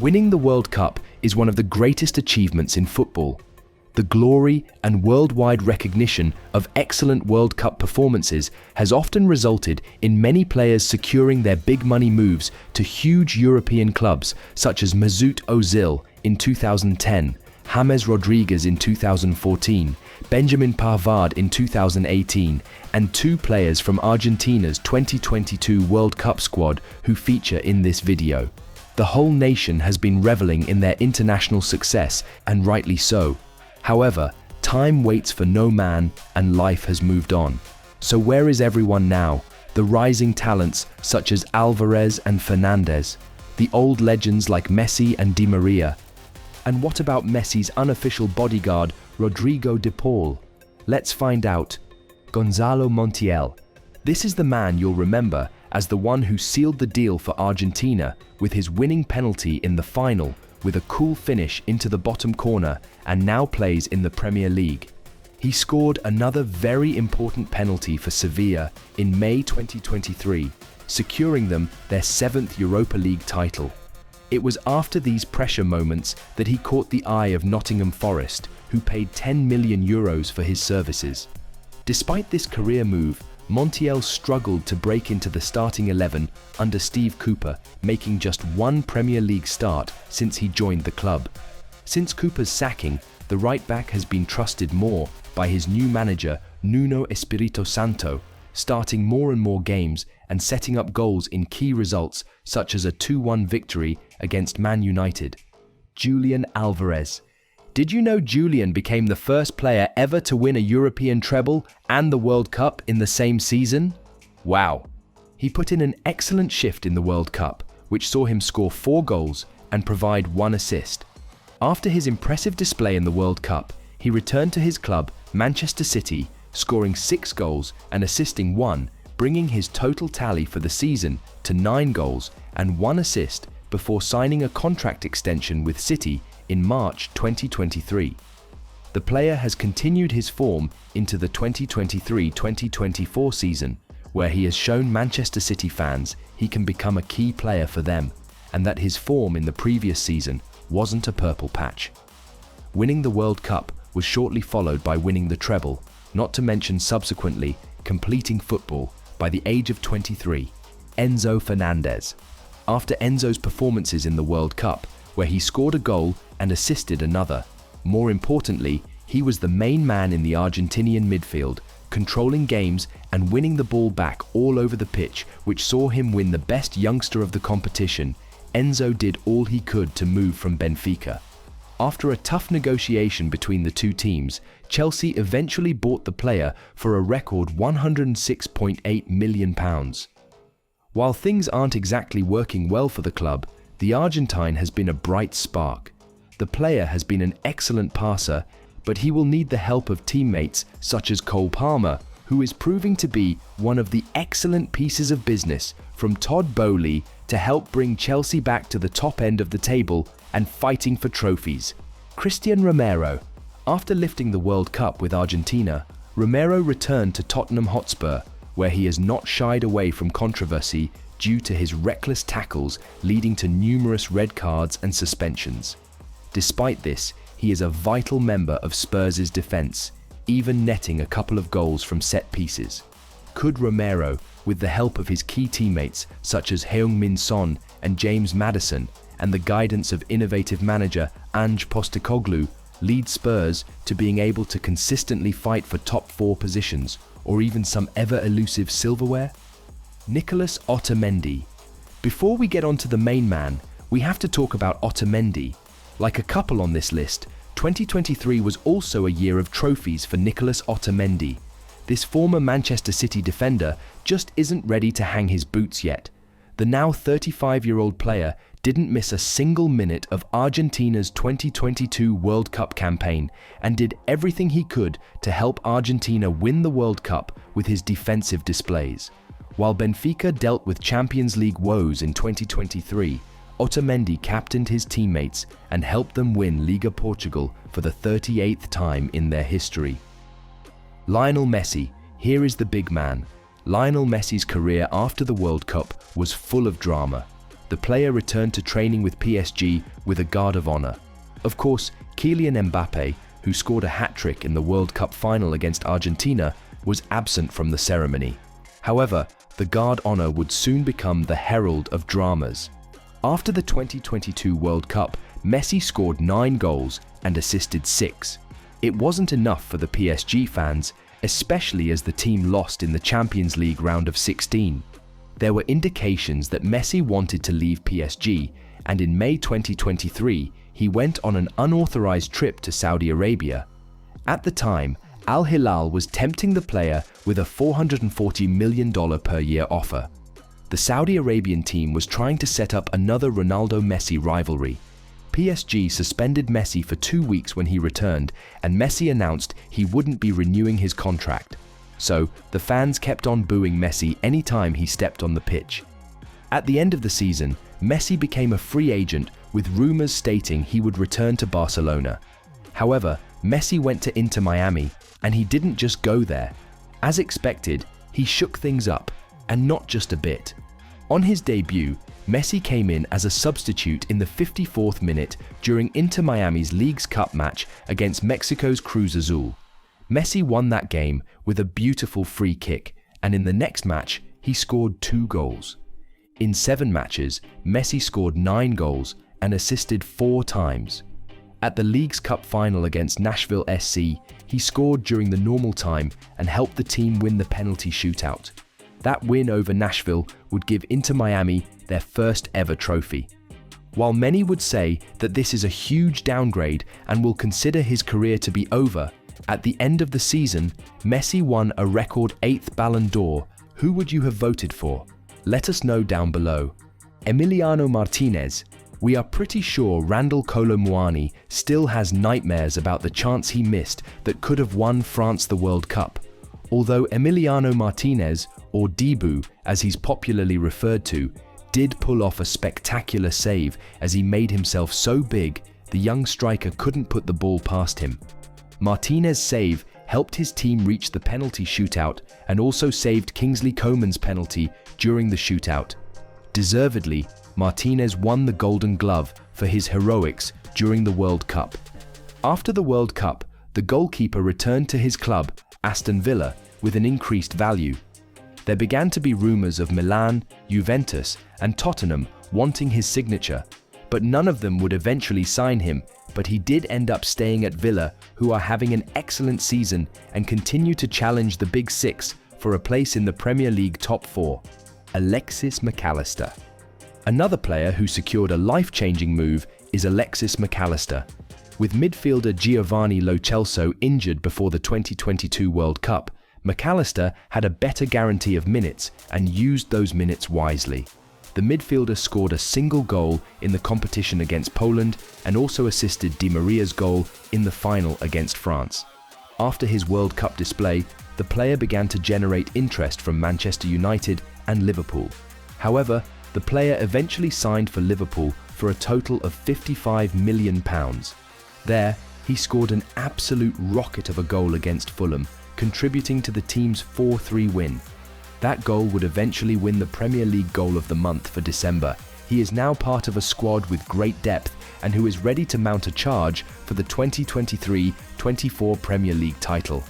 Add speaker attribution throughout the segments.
Speaker 1: Winning the World Cup is one of the greatest achievements in football. The glory and worldwide recognition of excellent World Cup performances has often resulted in many players securing their big money moves to huge European clubs such as Mesut Ozil in 2010, James Rodriquez in 2014, Benjamin Pavard in 2018, and two players from Argentina's 2022 World Cup squad who feature in this video. The whole nation has been reveling in their international success, and rightly so. However, time waits for no man and life has moved on. So where is everyone now? The rising talents such as Alvarez and Fernandez, the old legends like Messi and Di Maria. And what about Messi's unofficial bodyguard, Rodrigo De Paul? Let's find out. Gonzalo Montiel. This is the man you'll remember as the one who sealed the deal for Argentina with his winning penalty in the final, with a cool finish into the bottom corner, and now plays in the Premier League. He scored another very important penalty for Sevilla in May 2023, securing them their 7th Europa League title. It was after these pressure moments that he caught the eye of Nottingham Forest, who paid €10 million for his services. Despite this career move, Montiel struggled to break into the starting 11 under Steve Cooper, making just one Premier League start since he joined the club. Since Cooper's sacking, the right-back has been trusted more by his new manager, Nuno Espirito Santo, starting more and more games and setting up goals in key results such as a 2-1 victory against Man United. Julian Alvarez. Did you know Julian became the first player ever to win a European treble and the World Cup in the same season? Wow! He put in an excellent shift in the World Cup, which saw him score 4 goals and provide 1 assist. After his impressive display in the World Cup, he returned to his club, Manchester City, scoring 6 goals and assisting 1, bringing his total tally for the season to 9 goals and 1 assist before signing a contract extension with City in March 2023. The player has continued his form into the 2023-2024 season, where he has shown Manchester City fans he can become a key player for them, and that his form in the previous season wasn't a purple patch. Winning the World Cup was shortly followed by winning the treble, not to mention subsequently completing football by the age of 23. Enzo Fernandez. After Enzo's performances in the World Cup, where he scored a goal and assisted another, more importantly, he was the main man in the Argentinian midfield, controlling games and winning the ball back all over the pitch, which saw him win the best youngster of the competition. Enzo did all he could to move from Benfica. After a tough negotiation between the two teams, Chelsea eventually bought the player for a record £106.8 million. While things aren't exactly working well for the club, the Argentine has been a bright spark. The player has been an excellent passer, but he will need the help of teammates such as Cole Palmer, who is proving to be one of the excellent pieces of business from Todd Boehly to help bring Chelsea back to the top end of the table and fighting for trophies. Christian Romero. After lifting the World Cup with Argentina, Romero returned to Tottenham Hotspur, where he has not shied away from controversy due to his reckless tackles leading to numerous red cards and suspensions. Despite this, he is a vital member of Spurs' defense, even netting a couple of goals from set pieces. Could Romero, with the help of his key teammates such as Heung-min Son and James Maddison, and the guidance of innovative manager Ange Postecoglou, lead Spurs to being able to consistently fight for top 4 positions, or even some ever-elusive silverware? Nicolas Otamendi. Before we get on to the main man, we have to talk about Otamendi. Like a couple on this list, 2023 was also a year of trophies for Nicolas Otamendi. This former Manchester City defender just isn't ready to hang his boots yet. The now 35-year-old player didn't miss a single minute of Argentina's 2022 World Cup campaign and did everything he could to help Argentina win the World Cup with his defensive displays. While Benfica dealt with Champions League woes in 2023, Otamendi captained his teammates and helped them win Liga Portugal for the 38th time in their history. Lionel Messi. Here is the big man. Lionel Messi's career after the World Cup was full of drama. the player returned to training with PSG with a guard of honor. Of course, Kylian Mbappe, who scored a hat-trick in the World Cup final against Argentina, was absent from the ceremony. However, the guard honor would soon become the herald of dramas. After the 2022 World Cup, Messi scored 9 goals and assisted 6. It wasn't enough for the PSG fans, especially as the team lost in the Champions League round of 16. There were indications that Messi wanted to leave PSG, and in May 2023, he went on an unauthorized trip to Saudi Arabia. At the time, Al Hilal was tempting the player with a $440 million per year offer. The Saudi Arabian team was trying to set up another Ronaldo-Messi rivalry. PSG suspended Messi for 2 weeks when he returned, and Messi announced he wouldn't be renewing his contract. So, the fans kept on booing Messi anytime he stepped on the pitch. At the end of the season, Messi became a free agent with rumors stating he would return to Barcelona. However, Messi went to Inter Miami, and he didn't just go there. As expected, he shook things up, and not just a bit. On his debut, Messi came in as a substitute in the 54th minute during Inter Miami's Leagues Cup match against Mexico's Cruz Azul. Messi won that game with a beautiful free kick, and in the next match, he scored 2 goals. In 7 matches, Messi scored 9 goals and assisted 4 times. At the Leagues Cup final against Nashville SC, he scored during the normal time and helped the team win the penalty shootout. That win over Nashville would give Inter Miami their first ever trophy. While many would say that this is a huge downgrade and will consider his career to be over, at the end of the season, Messi won a record 8th Ballon d'Or. Who would you have voted for? Let us know down below. Emiliano Martinez. We are pretty sure Randal Kolo Muani still has nightmares about the chance he missed that could have won France the World Cup. Although Emiliano Martinez, or Dibu as he's popularly referred to, did pull off a spectacular save as he made himself so big, the young striker couldn't put the ball past him. Martinez's save helped his team reach the penalty shootout and also saved Kingsley Coman's penalty during the shootout. Deservedly, Martinez won the Golden Glove for his heroics during the World Cup. After the World Cup, the goalkeeper returned to his club, Aston Villa, with an increased value. There began to be rumours of Milan, Juventus, and Tottenham wanting his signature, but none of them would eventually sign him. But he did end up staying at Villa, who are having an excellent season and continue to challenge the Big Six for a place in the Premier League top 4. Alexis Mac Allister. Another player who secured a life-changing move is Alexis Mac Allister. With midfielder Giovanni Lo Celso injured before the 2022 World Cup, Mac Allister had a better guarantee of minutes and used those minutes wisely. The midfielder scored a single goal in the competition against Poland and also assisted Di Maria's goal in the final against France. After his World Cup display, the player began to generate interest from Manchester United and Liverpool. However, the player eventually signed for Liverpool for a total of £55 million. There, he scored an absolute rocket of a goal against Fulham, contributing to the team's 4-3 win. That goal would eventually win the Premier League Goal of the Month for December. He is now part of a squad with great depth and who is ready to mount a charge for the 2023-24 Premier League title.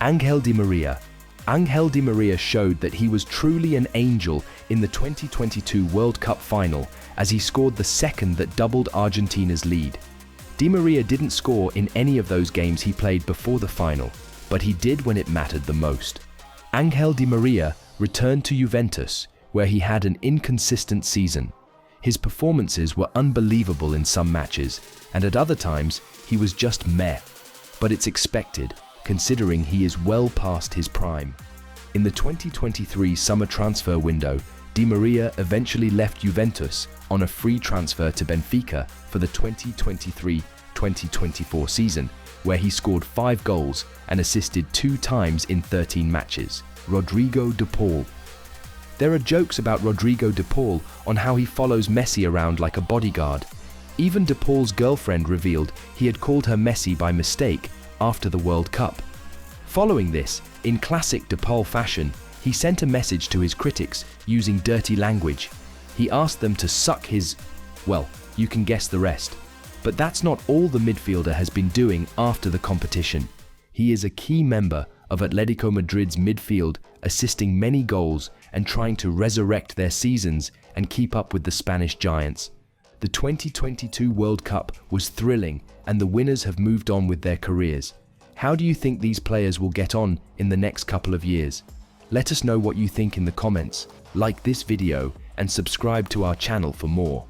Speaker 1: Angel Di Maria. Angel Di Maria showed that he was truly an angel in the 2022 World Cup final as he scored the second that doubled Argentina's lead. Di Maria didn't score in any of those games he played before the final, but he did when it mattered the most. Angel Di Maria returned to Juventus, where he had an inconsistent season. His performances were unbelievable in some matches, and at other times, he was just meh. But it's expected, considering he is well past his prime. In the 2023 summer transfer window, Di Maria eventually left Juventus on a free transfer to Benfica for the 2023-2024 season, where he scored 5 goals and assisted 2 times in 13 matches. Rodrigo De Paul. There are jokes about Rodrigo De Paul on how he follows Messi around like a bodyguard. Even De Paul's girlfriend revealed he had called her Messi by mistake after the World Cup. Following this, in classic De Paul fashion, he sent a message to his critics using dirty language. He asked them to suck his... well, you can guess the rest. But that's not all the midfielder has been doing after the competition. He is a key member of Atletico Madrid's midfield, assisting many goals and trying to resurrect their seasons and keep up with the Spanish giants. The 2022 World Cup was thrilling and the winners have moved on with their careers. How do you think these players will get on in the next couple of years? Let us know what you think in the comments, like this video and subscribe to our channel for more.